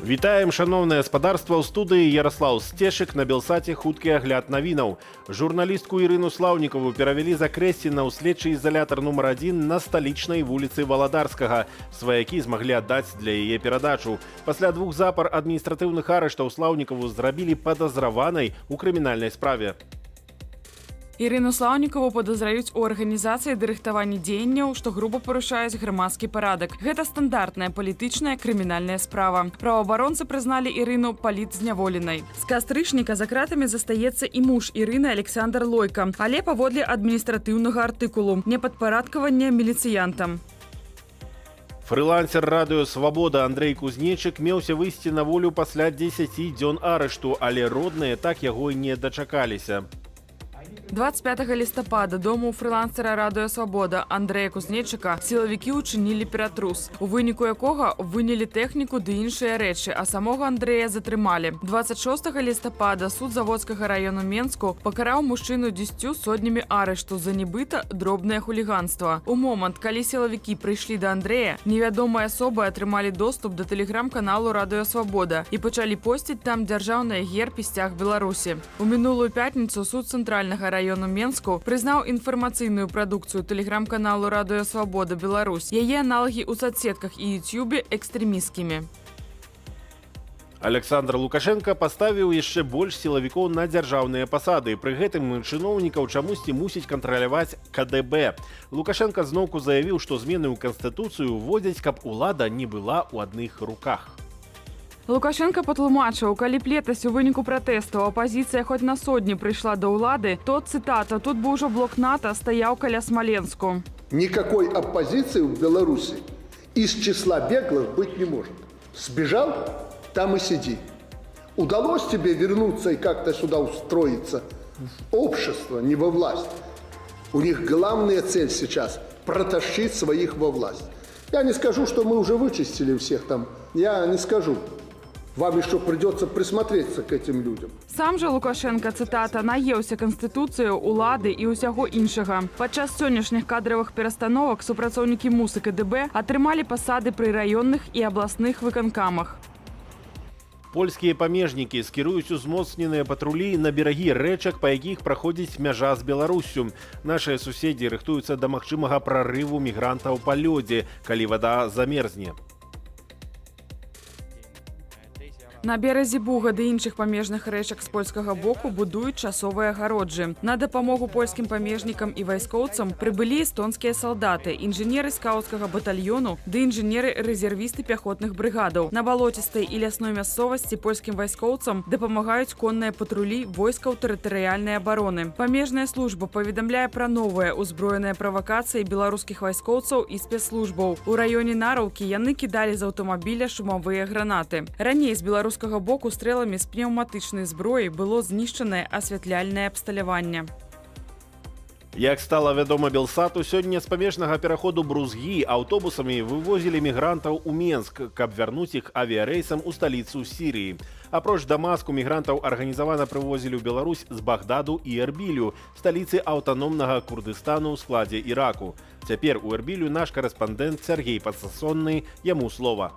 Вітаем, шановнае спадарства, ў студыі Ярослаў Сцешык, на Белсаце хуткі агляд навінаў. Журналістку Ірыну Слаўнікаву перавялі з Акрэсціна ў следчы ізалятар нумар 1 на сталічнай вуліцы Валадарскага. Сваякі змаглі аддаць для яе перадачу. Пасля 2 запар адміністратыўных арыштаў Слаўнікаву зрабілі падазраванай у крымінальнай справе. Ірыну Слаўнікаву падазраюць у арганізацыі дырыхтавання дзеянняў, што груба парушаюць грамадскі парадак. Гэта стандартная палітычная крымінальная справа. Праваабаронцы прызналі Ірыну палітзняволенай. З кастрычніка за кратамі застаецца і муж Ірыны Александр Лойка, але паводле адміністратыўнага артыкулу непадпарадкавання міліцыянтам. Фрылансер радыё «Свабода» Андрэй Кузнечык меўся выйсці на волю пасля 10 дзён арышту, але родныя так яго і не дачакаліся. 25 лістапада дому фрылансера радыё «Свабода» Андрэя Кузнечыка сілавікі ўчынілі ператрус, у выніку якога вынялі тэхніку ды іншыя рэчы, а самога Андрэя затрымалі. 26 лістапада суд Заводскага раёну Менску пакараў мужчыну 10 сотнямі арышту за нібыта дробнае хуліганства. У момант, калі сілавікі прыйшлі да Андрэя, невядомыя асобы атрымалі доступ да тэлеграм-каналу радыё «Свабода» і пачалі посціць там дзяржаўныя герб і сцяг Беларусі. У мінулую пятніцу суд Цэнтральнага раёну Менску прызнаў інфармацыйную прадукцыю тэлеграм-каналу радыё «Свабода Беларусь», яе аналагі ў соцсетках і ютюбе экстрэмісцкімі. Александр Лукашенко паставіў яшчэ больш сілавікоў на дзяржаўныя пасады. Пры гэтым чыноўнікаў чамусьці мусіць кантраляваць КДБ. Лукашенко зноўку заявіў, што змены ў Канстытуцыю вводзяць, каб улада не была ў адных руках. Лукашенко патлумачыў, калі б летась у выніку пратэстаў апазіцыя хоць на сотні прыйшла да ўлады, то, цытата, тут бы ўжо блок НАТО стаяў каля Смоленску. Никакой оппозиции в Беларуси из числа беглых быть не может. Сбежал, там и сиди. Удалось тебе вернуться и как-то сюда устроиться? Общество, не во власть. У них главная цель сейчас – протащить своих во власть. Я не скажу, что мы уже вычистили всех там. Я не скажу. Вам еще придется присмотреться к этим людям. Сам жа Лукашенко, цытата, наеўся Канстытуцыю, улады і ўсяго іншага. Падчас сённяшніх кадравых перастановак супрацоўнікі МУС і КДБ атрымалі пасады пры раённых і абласных выканкамах. Польскія памежнікі скіруюць узмоцненыя патрулі на берагі рэчак, па якіх праходзіць мяжа з Беларуссю. Нашыя суседзі рыхтуюцца да магчымага прарыву мігрантаў па лёдзе, калі вада замерзне. На беразе Буга ды іншых памежных рэчак з польскага боку будуюць часовыя агароджы. На дапамогу польскім памежнікам і вайскоўцам прыбылі эстонскія салдаты, інжынеры скаўцкага батальёну ды інжынеры-рэзервісты пяхотных брыгадаў. На балоцістай і лясной мясцовасці польскім вайскоўцам дапамагаюць конныя патрулі войскаў тэрытарыяльнай абароны. Памежная служба паведамляе пра новыя ўзброеныя правакацыі беларускіх вайскоўцаў і спецслужбаў. У раёне Нараўкі яны кідалі з аўтамабіля шумавыя гранаты. Раней з беларускага боку стрэламі з пнеўматычнай зброі было знішчанае асвятляльнае абсталяванне. Як стала вядома Белсату, сёння з памежнага пераходу Брузгі аўтобусамі вывозілі мігрантаў у Менск, каб вярнуць іх авіярэйсам у сталіцу Сірыі. Апроч Дамаску мігрантаў арганізавана прывозілі ў Беларусь з Багдаду і Эрбілю, сталіцы аўтаномнага Курдыстану ў складзе Іраку. Цяпер у Эрбілю наш карэспандэнт Сергей Падсасонны, яму слова.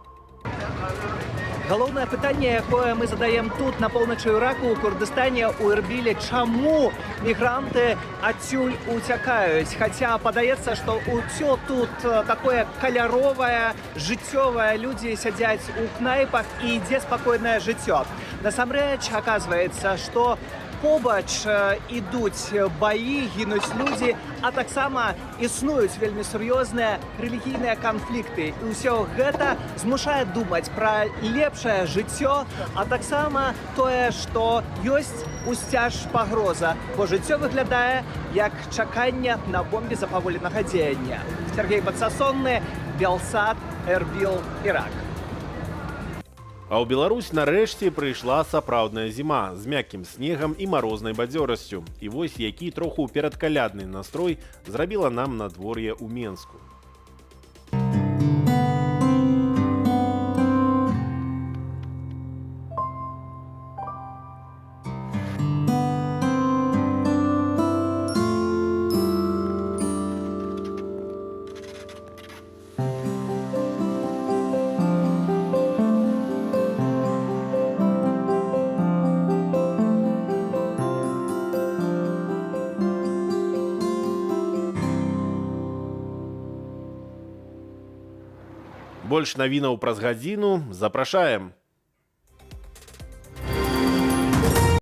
Галоўнае пытанне, якое мы задаем тут, на поўначы Іраку, у Курдыстане, у Эрбілі, чаму мігранты адсюль уцякаюць? Хаця падаецца, што ўсё тут такое каляровае, жыццёвае, людзі сядзяць у кнайпах і ідзе спакойнае жыццё. Насамрэч, аказваецца, што побач ідуць баі, гінуць людзі, а таксама існуюць вельмі сур'ёзныя рэлігійныя канфлікты. І ўсё гэта змушае думаць пра лепшае жыццё, а таксама тое, што ёсць усцяж пагроза, бо жыццё выглядае як чаканне на бомбе запаволенага дзеяння. Сергей Падсасонны, Белсат, Эрбіл, Ірак. А ў Беларусь нарэшце прыйшла сапраўдная зіма з мяккім снегам і марознай бадзёрасцю. І вось які троху перадкалядны настрой зрабіла нам надвор'е ў Менску. Больш навінаў праз гадзіну запрашаем.